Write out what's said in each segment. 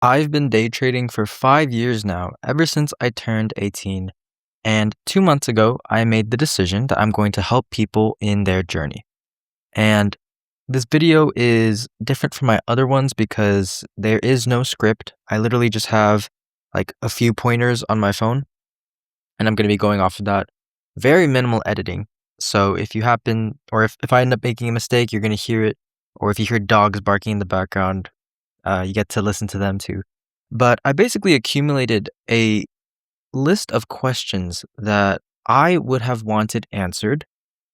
I've been day trading for 5 years now, ever since I turned 18. And 2 months ago, I made the decision that I'm going to help people in their journey. And this video is different from my other ones because there is no script. I literally just have like a few pointers on my phone, and I'm going to be going off of that. Very minimal editing. So if you happen, or if I end up making a mistake, you're going to hear it. Or if you hear dogs barking in the background, you get to listen to them too. But I basically accumulated a list of questions that I would have wanted answered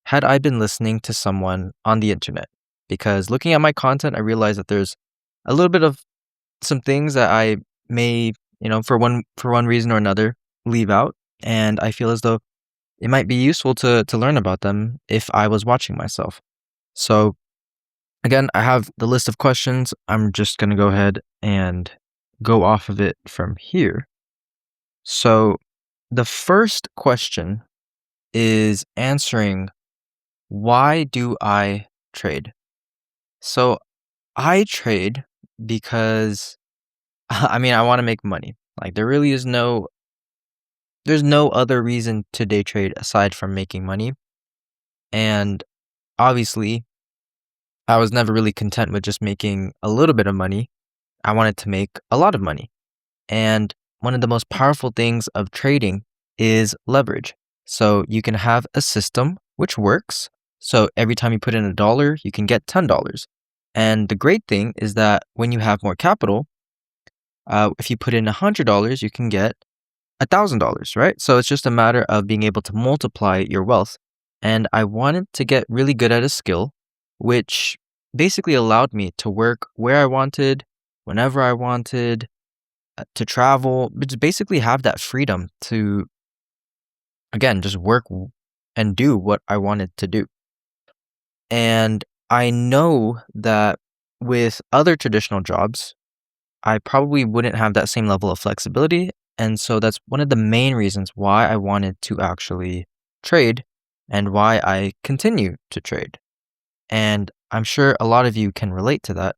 had I been listening to someone on the internet. Because looking at my content, I realized that there's a little bit of some things that I may, for one reason or another, leave out. And I feel as though it might be useful to learn about them if I was watching myself. So again, I have the list of questions. I'm just going to go ahead and go off of it from here. So, the first question is answering, why do I trade? So, I trade because I want to make money. Like there really is there's no other reason to day trade aside from making money. And obviously, I was never really content with just making a little bit of money. I wanted to make a lot of money. And one of the most powerful things of trading is leverage. So you can have a system which works. So every time you put in $1, you can get $10. And the great thing is that when you have more capital, if you put in $100, you can get $1,000, right? So it's just a matter of being able to multiply your wealth. And I wanted to get really good at a skill, which basically allowed me to work where I wanted, whenever I wanted, to travel, but to basically have that freedom to, again, just and do what I wanted to do. And I know that with other traditional jobs, I probably wouldn't have that same level of flexibility. And so that's one of the main reasons why I wanted to actually trade and why I continue to trade. And I'm sure a lot of you can relate to that,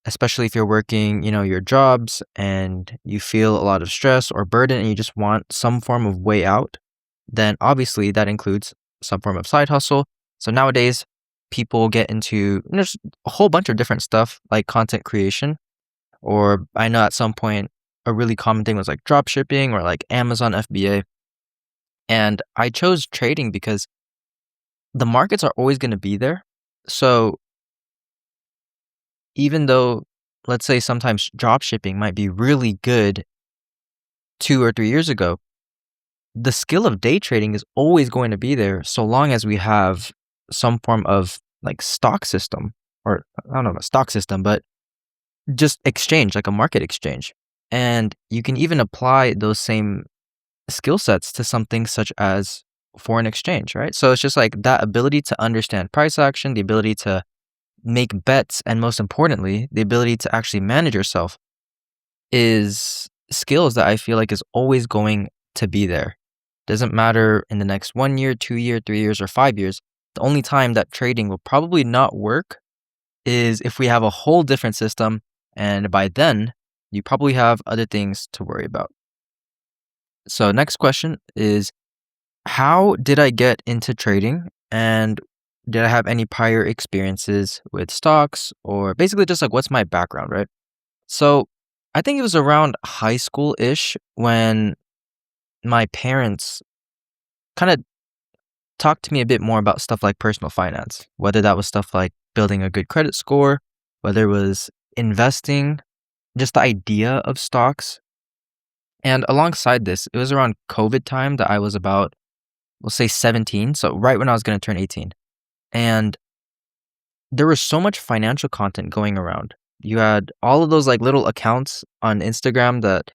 especially if you're working, your jobs and you feel a lot of stress or burden and you just want some form of way out, then obviously that includes some form of side hustle. So nowadays, people get into there's a whole bunch of different stuff like content creation, or I know at some point a really common thing was like drop shipping or like Amazon FBA. And I chose trading because the markets are always going to be there. So even though, let's say, sometimes drop shipping might be really good 2 or 3 years ago, the skill of day trading is always going to be there so long as we have some form of like stock system, or I don't know, a stock system, but just exchange, like a market exchange. And you can even apply those same skill sets to something such as foreign exchange, right? So it's just like that ability to understand price action, the ability to make bets, and most importantly, the ability to actually manage yourself is skills that I feel like is always going to be there. Doesn't matter in the next 1 year, 2 year, 3 years, or 5 years. The only time that trading will probably not work is if we have a whole different system, and by then you probably have other things to worry about. So next question is, how did I get into trading, and did I have any prior experiences with stocks, or basically just like what's my background, right? So I think it was around high school-ish when my parents kind of talked to me a bit more about stuff like personal finance, whether that was stuff like building a good credit score, whether it was investing, just the idea of stocks. And alongside this, it was around COVID time that I was about, we'll say 17, so right when I was going to turn 18. And there was so much financial content going around. You had all of those like little accounts on Instagram that,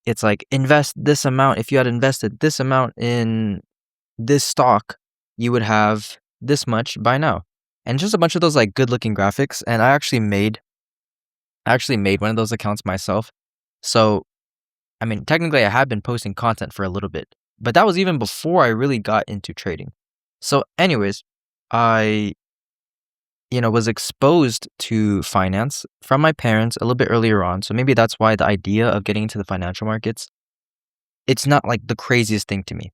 it's like invest this amount. If you had invested this amount in this stock, you would have this much by now. And just a bunch of those like good looking graphics. And I actually made one of those accounts myself. So, I mean, technically I had been posting content for a little bit, but that was even before I really got into trading. So anyways, I was exposed to finance from my parents a little bit earlier on. So maybe that's why the idea of getting into the financial markets, it's not like the craziest thing to me.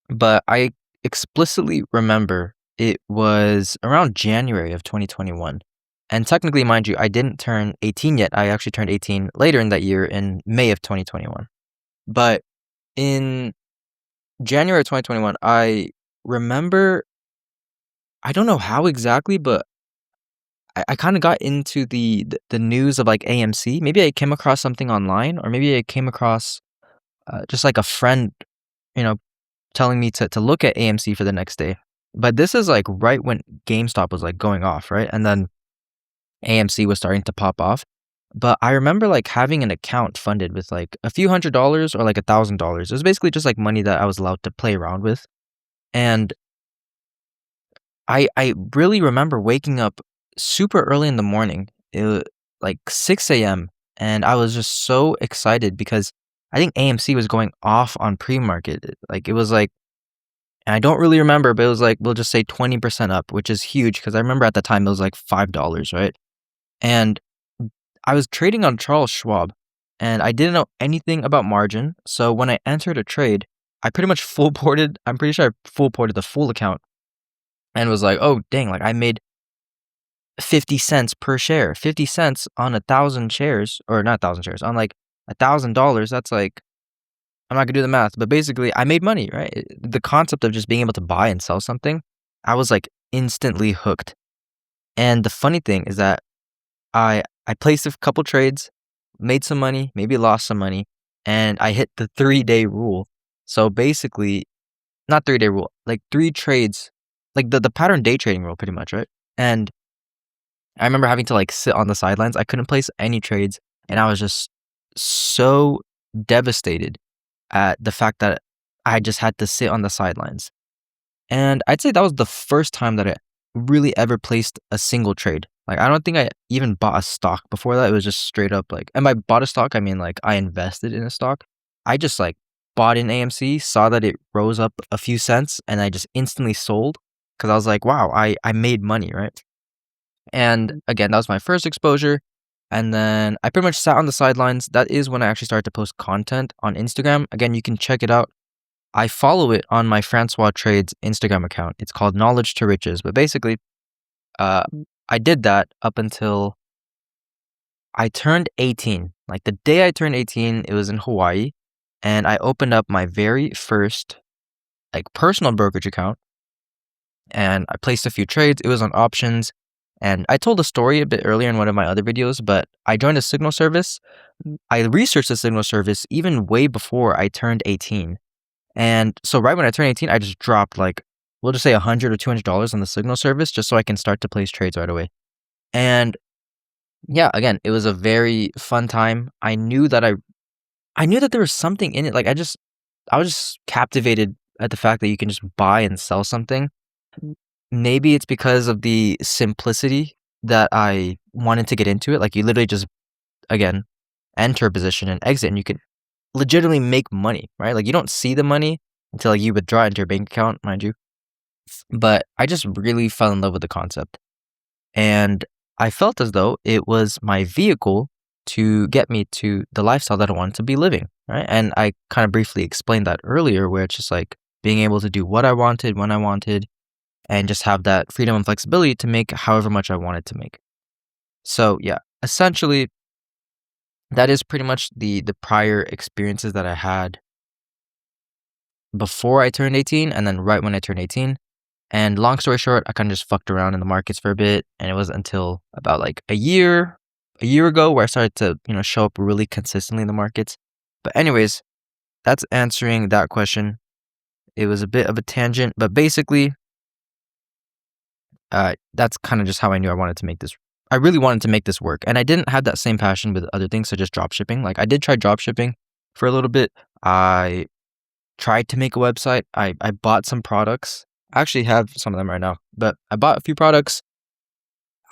But I explicitly remember it was around January of 2021. And technically, mind you, I didn't turn 18 yet. I actually turned 18 later in that year in May of 2021. But in January of 2021, I remember, I don't know how exactly, but I kind of got into the news of like AMC. Maybe I came across something online, or maybe I came across just like a friend, you know, telling me to look at AMC for the next day. But this is like right when GameStop was like going off, right? And then AMC was starting to pop off. But I remember like having an account funded with like a few $100s or like $1,000. It was basically just like money that I was allowed to play around with. And I really remember waking up super early in the morning, like 6 a.m., and I was just so excited because I think AMC was going off on pre-market. Like, it was like, and I don't really remember, but it was like, we'll just say 20% up, which is huge because I remember at the time it was like $5, right? And I was trading on Charles Schwab, and I didn't know anything about margin. So when I entered a trade, I pretty much full ported. I'm pretty sure I full ported the full account and was like, oh, dang, like I made 50 cents per share. 50 cents on 1,000 shares, or not 1,000 shares, on like $1,000. That's like, I'm not gonna do the math, but basically I made money, right? The concept of just being able to buy and sell something, I was like instantly hooked. And the funny thing is that I placed a couple trades, made some money, maybe lost some money, and I hit the 3-day rule. So basically, not 3-day rule, like 3 trades, like the pattern day trading rule pretty much, right? And I remember having to like sit on the sidelines. I couldn't place any trades, and I was just so devastated at the fact that I just had to sit on the sidelines. And I'd say that was the first time that I really ever placed a single trade. Like, I don't think I even bought a stock before that. It was just straight up like, and by bought a stock, I mean like I invested in a stock. I just like bought in AMC, saw that it rose up a few cents, and I just instantly sold because I was like, wow, I made money, right? And again, that was my first exposure. And then I pretty much sat on the sidelines. That is when I actually started to post content on Instagram. Again, you can check it out. I follow it on my Francois Trades Instagram account. It's called Knowledge to Riches. But basically, uh, I did that up until I turned 18. Like the day I turned 18, it was in Hawaii. And I opened up my very first like personal brokerage account. And I placed a few trades. It was on options. And I told a story a bit earlier in one of my other videos, but I joined a signal service. I researched the signal service even way before I turned 18. And so right when I turned 18, I just dropped like, we'll just say $100 or $200 on the signal service just so I can start to place trades right away. And yeah, again, it was a very fun time. I knew that there was something in it. Like I was just captivated at the fact that you can just buy and sell something. Maybe it's because of the simplicity that I wanted to get into it. Like you literally just, again, enter a position and exit, and you can legitimately make money, right? Like you don't see the money until like you withdraw it into your bank account, mind you. But I just really fell in love with the concept. And I felt as though it was my vehicle to get me to the lifestyle that I wanted to be living, right? And I kind of briefly explained that earlier, where it's just like being able to do what I wanted, when I wanted, and just have that freedom and flexibility to make however much I wanted to make. So yeah, essentially, that is pretty much the prior experiences that I had before I turned 18 and then right when I turned 18. And long story short, I kind of just fucked around in the markets for a bit, and it wasn't until about like a year ago where I started to, show up really consistently in the markets. But anyways, that's answering that question. It was a bit of a tangent, but basically, that's kind of just how I knew I wanted to make this. I really wanted to make this work, and I didn't have that same passion with other things, such as drop shipping. Like I did try drop shipping for a little bit. I tried to make a website. I bought some products. I actually have some of them right now, but I bought a few products.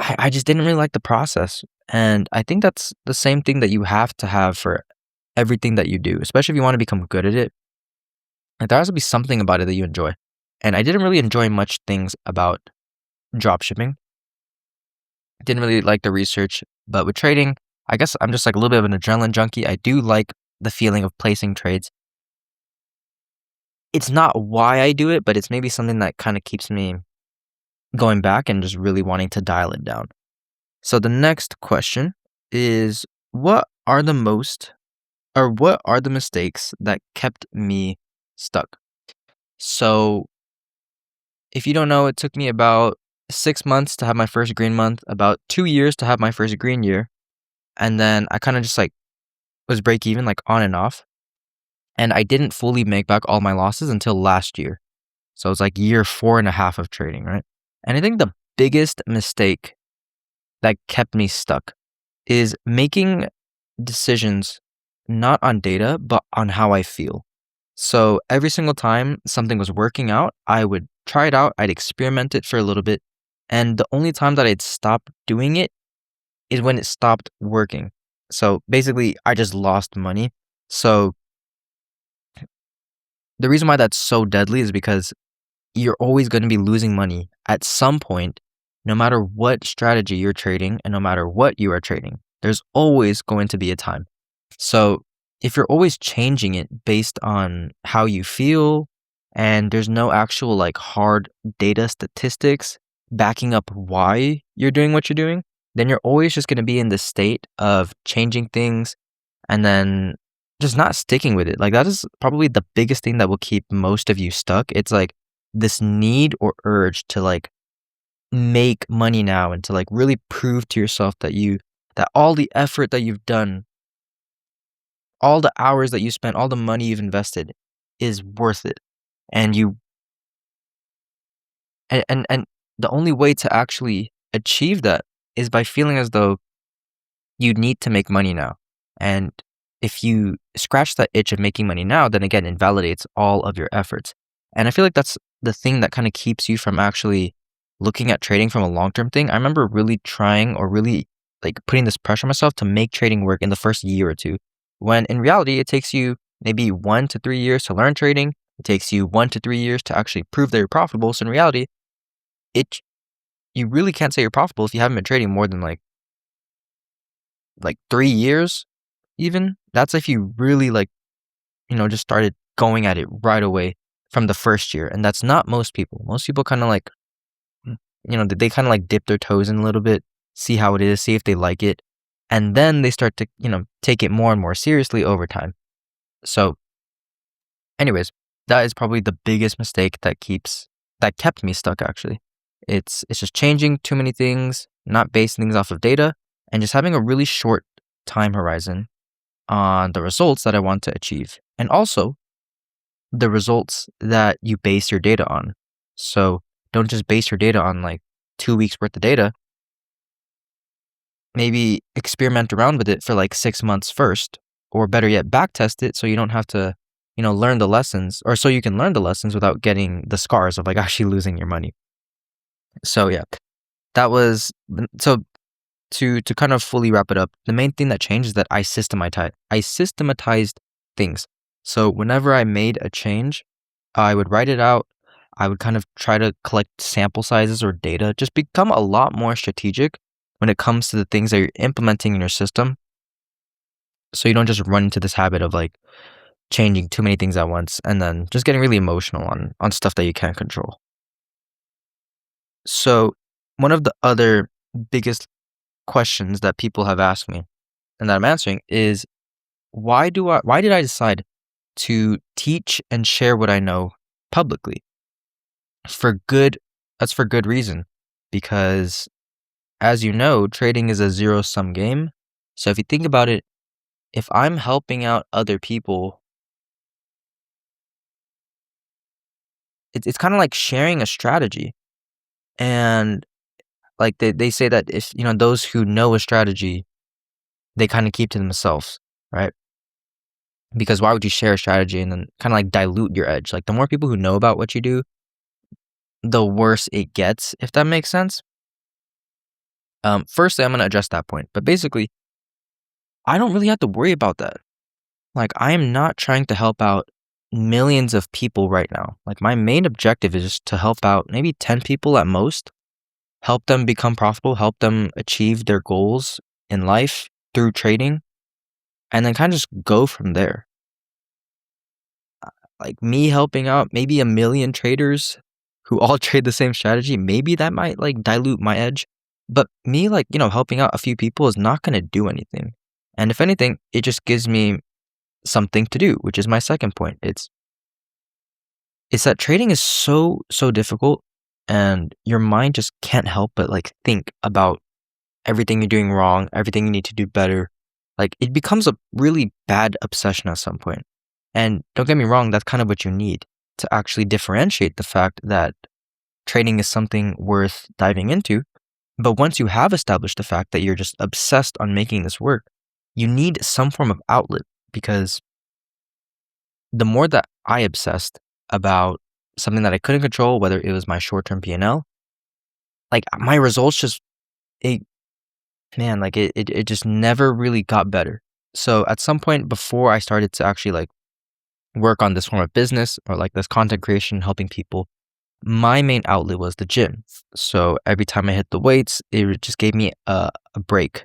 I just didn't really like the process. And I think that's the same thing that you have to have for everything that you do, especially if you want to become good at it. Like there has to be something about it that you enjoy. And I didn't really enjoy much things about drop shipping. Didn't really like the research, but with trading, I guess I'm just like a little bit of an adrenaline junkie. I do like the feeling of placing trades. It's not why I do it, but it's maybe something that kind of keeps me going back and just really wanting to dial it down. So the next question is, what are the mistakes that kept me stuck? So if you don't know, it took me about 6 months to have my first green month, about 2 years to have my first green year. And then I kind of just like was break even, like on and off. And I didn't fully make back all my losses until last year. So it's like year 4.5 of trading, right? And I think the biggest mistake that kept me stuck is making decisions not on data, but on how I feel. So every single time something was working out, I would try it out, I'd experiment it for a little bit. And the only time that I'd stop doing it is when it stopped working. So basically, I just lost money. So the reason why that's so deadly is because you're always going to be losing money at some point, no matter what strategy you're trading and no matter what you are trading. There's always going to be a time. So if you're always changing it based on how you feel and there's no actual like hard data statistics backing up why you're doing what you're doing, then you're always just going to be in the state of changing things and then just not sticking with it. Like that is probably the biggest thing that will keep most of you stuck. It's like this need or urge to like make money now and to like really prove to yourself that all the effort that you've done, all the hours that you spent, all the money you've invested is worth it. And you and the only way to actually achieve that is by feeling as though you need to make money now. And if you scratch that itch of making money now, then again, it validates all of your efforts. And I feel like that's the thing that kind of keeps you from actually looking at trading from a long-term thing. I remember really trying or really like putting this pressure on myself to make trading work in the first year or two, when in reality, it takes you maybe 1 to 3 years to learn trading. It takes you 1 to 3 years to actually prove that you're profitable. So in reality, it you really can't say you're profitable if you haven't been trading more than like 3 years even. That's if you really like, just started going at it right away from the first year. And that's not most people. Most people kind of like, they kind of like dip their toes in a little bit, see how it is, see if they like it. And then they start to, take it more and more seriously over time. So anyways, that is probably the biggest mistake that kept me stuck actually. It's just changing too many things, not basing things off of data, and just having a really short time horizon on the results that I want to achieve. And also the results that you base your data on. So don't just base your data on like 2 weeks worth of data. Maybe experiment around with it for like 6 months first, or better yet, backtest it so you don't have to, learn the lessons, or so you can learn the lessons without getting the scars of like actually losing your money. So yeah, that was so to kind of fully wrap it up. The main thing that changed is that I systematized things. So whenever I made a change, I would write it out. I would kind of try to collect sample sizes or data, just become a lot more strategic when it comes to the things that you're implementing in your system. So you don't just run into this habit of like changing too many things at once and then just getting really emotional on stuff that you can't control. So one of the other biggest questions that people have asked me and that I'm answering is why did I decide to teach and share what I know publicly? For good That's for good reason, because as you know, trading is a zero-sum game. So if you think about it, if I'm helping out other people, it's kind of like sharing a strategy. And like they say that if those who know a strategy, they kind of keep to themselves, right? Because why would you share a strategy and then kind of like dilute your edge? Like the more people who know about what you do, the worse it gets, if that makes sense. Firstly, I'm going to address that point. But basically, I don't really have to worry about that. Like, I am not trying to help out millions of people right now. Like, my main objective is just to help out maybe 10 people at most. help them become profitable, help them achieve their goals in life through trading, and then kind of just go from there. Like me helping out maybe a million traders who all trade the same strategy, maybe that might like dilute my edge. But me like, helping out a few people is not going to do anything. And if anything, it just gives me something to do, which is my second point. It's that trading is so difficult and your mind just can't help but like think about everything you're doing wrong, everything you need to do better. Like it becomes a really bad obsession at some point. And don't get me wrong, that's kind of what you need to actually differentiate the fact that trading is something worth diving into. But once you have established the fact that you're just obsessed on making this work, you need some form of outlet because the more that I obsessed about something that I couldn't control, whether it was my short-term P&L, like my results just it man, like it just never really got better. So at some point before I started to actually like work on this form of business or like this content creation helping people, my main outlet was the gym. So every time I hit the weights, just gave me a break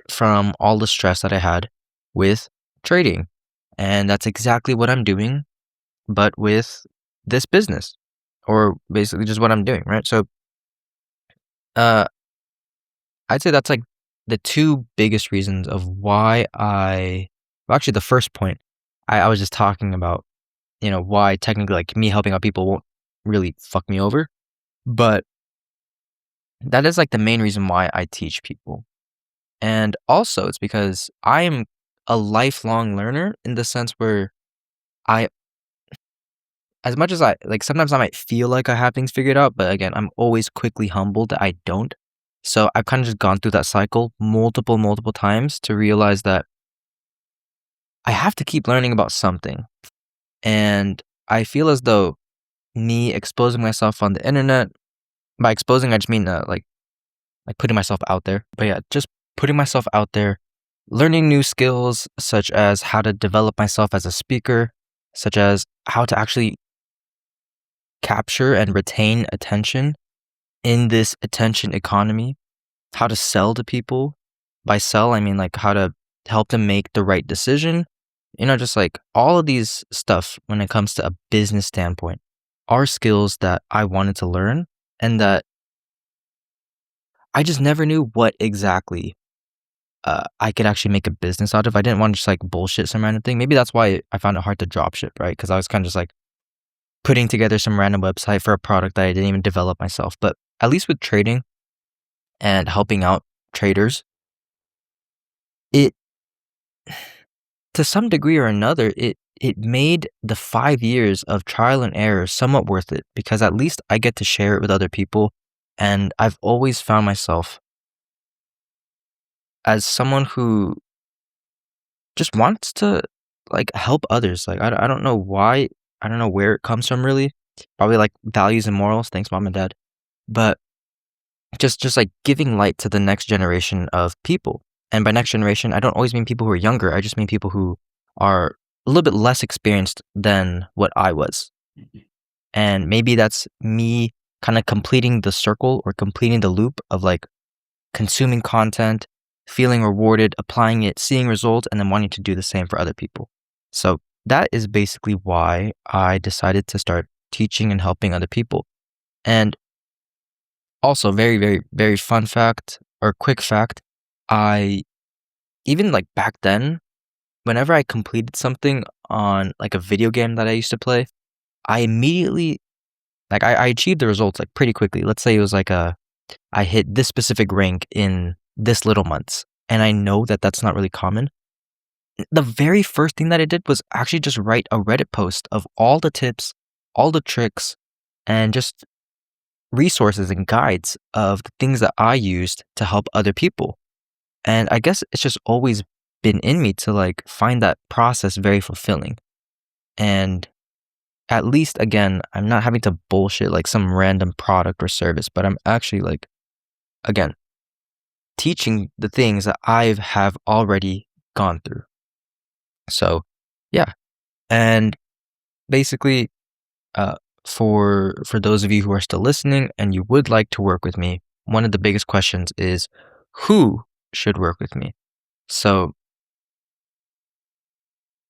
from all the stress that I had with trading. And that's exactly what I'm doing, but with this business or basically just what I'm doing, right? So, uh, I'd say that's like the two biggest reasons of why well, actually, the first point I was just talking about, why technically like me helping out people won't really fuck me over. But that is like the main reason why I teach people. And also, it's because I am a lifelong learner in the sense where I, as much as I like, sometimes I might feel like I have things figured out, but again, I'm always quickly humbled that I don't. So I've kind of just gone through that cycle multiple times to realize that I have to keep learning about something. And I feel as though me exposing myself on the internet, by exposing, I just mean like putting myself out there. But yeah, just putting myself out there, learning new skills such as how to develop myself as a speaker, such as how to actually capture and retain attention in this attention economy, how to sell to people. By sell, I mean like how to help them make the right decision. Just like all of these stuff when it comes to a business standpoint are skills that I wanted to learn and that I just never knew what exactly I could actually make a business out of. I didn't want to just like bullshit some random thing. Maybe that's why I found it hard to drop ship, right? Because I was kind of just like putting together some random website for a product that I didn't even develop myself. But at least with trading and helping out traders, it to some degree or another, it made the 5 years of trial and error somewhat worth it because at least I get to share it with other people. And I've always found myself as someone who just wants to like help others. Like I don't know why, I don't know where it comes from really. Probably like values and morals. Thanks, mom and dad. But just like giving light to the next generation of people. And by next generation, I don't always mean people who are younger. I just mean people who are a little bit less experienced than what I was. And maybe that's me kind of completing the circle or completing the loop of like consuming content, feeling rewarded, applying it, seeing results, and then wanting to do the same for other people. So that is basically why I decided to start teaching and helping other people. And also, very fun fact or quick fact, I even like back then, whenever I completed something on like a video game that I used to play, I immediately like I achieved the results like pretty quickly. Let's say it was like I hit this specific rank in this little months, and I know that that's not really common. The very first thing that I did was actually just write a Reddit post of all the tips, all the tricks, and just resources and guides of the things that I used to help other people. And I guess it's just always been in me to like find that process very fulfilling. And at least again, I'm not having to bullshit like some random product or service, but I'm actually like, again, teaching the things that I have already gone through. So, yeah. And basically, for those of you who are still listening and you would like to work with me, one of the biggest questions is who should work with me? So,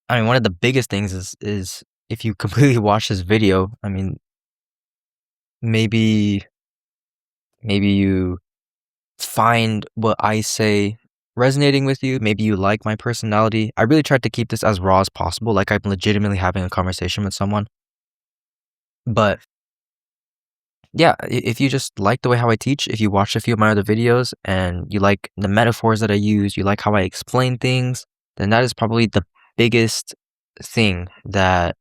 I mean, one of the biggest things is if you completely watch this video, I mean, maybe maybe you find what I say resonating with you. Maybe you like my personality. I really tried to keep this as raw as possible, like I'm legitimately having a conversation with someone. But yeah, if you just like the way how I teach, if you watch a few of my other videos and you like the metaphors that I use, you like how I explain things, then that is probably the biggest thing that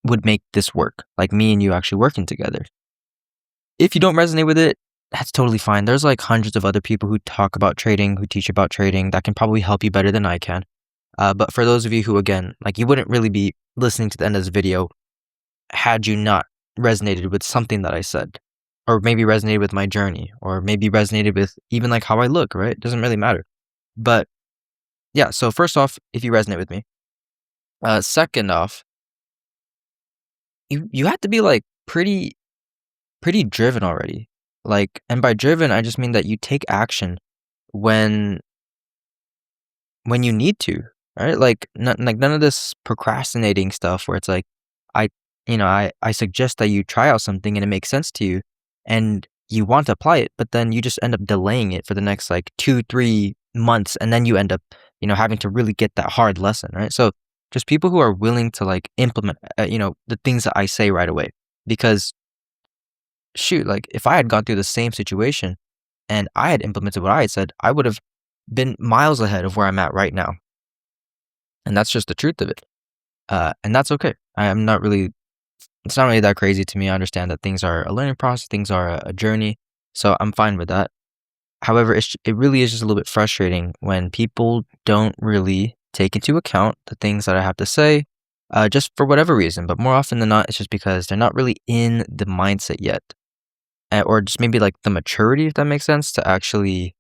would make this work, like me and you actually working together. If you don't resonate with it, that's totally fine. There's like hundreds of other people who talk about trading, who teach about trading that can probably help you better than I can. But for those of you who, again, like you wouldn't really be listening to the end of this video had you not resonated with something that I said, or maybe resonated with my journey, or maybe resonated with even like how I look, right? It doesn't really matter. But yeah, so first off, if you resonate with me, second off, you have to be like pretty driven already. Like, and by driven, I just mean that you take action when you need to, right? Like none of this procrastinating stuff where it's like, I, I suggest that you try out something and it makes sense to you, and you want to apply it, but then you just end up delaying it for the next like 2, 3 months, and then you end up, having to really get that hard lesson, right? So just people who are willing to like implement, the things that I say right away, because shoot, like if I had gone through the same situation and I had implemented what I had said, I would have been miles ahead of where I'm at right now. And that's just the truth of it. And that's okay. It's not really that crazy to me. I understand that things are a learning process, things are a journey. So I'm fine with that. However, it really is just a little bit frustrating when people don't really take into account the things that I have to say, just for whatever reason. But more often than not, it's just because they're not really in the mindset yet. Or just maybe like the maturity, if that makes sense, to actually,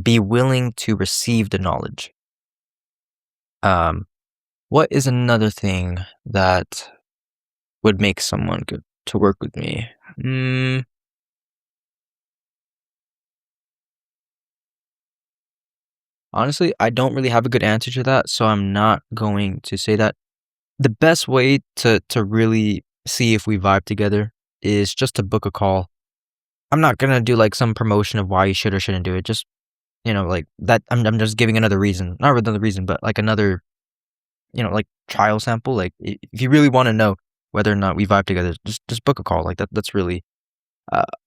be willing to receive the knowledge. Um, what is another thing that would make someone good to work with me? Honestly, I don't really have a good answer to that, so I'm not going to say that. The best way to really see if we vibe together is just to book a call. I'm not gonna do like some promotion of why you should or shouldn't do it. Just like that. I'm just giving another reason, not another reason, but like another like trial sample. Like if you really want to know whether or not we vibe together, just book a call. Like that's really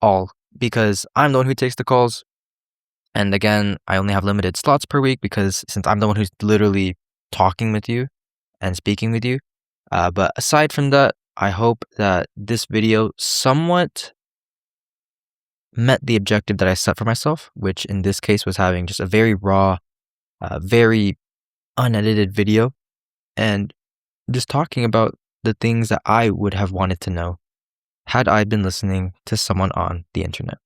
all, because I'm the one who takes the calls. And again, I only have limited slots per week because since I'm the one who's literally talking with you and speaking with you. But aside from that, I hope that this video somewhat met the objective that I set for myself, which in this case was having just a very raw, very unedited video and just talking about the things that I would have wanted to know had I been listening to someone on the internet.